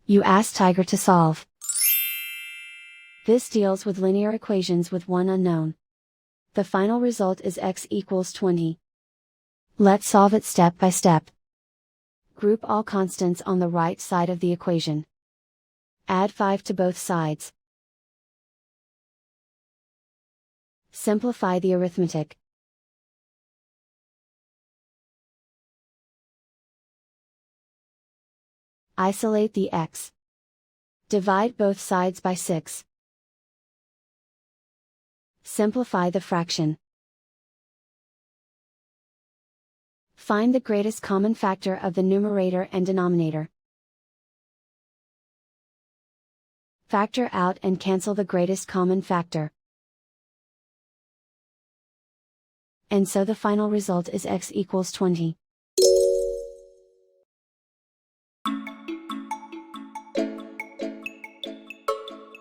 You ask Tiger to solve. This deals with linear equations with one unknown. The final result is x equals 20. Let's solve it step by step. Group all constants on the right side of the equation. Add 5 to both sides. Simplify the arithmetic. Isolate the x. Divide both sides by 6. Simplify the fraction. Find the greatest common factor of the numerator and denominator. Factor out and cancel the greatest common factor. And so the final result is x equals 20.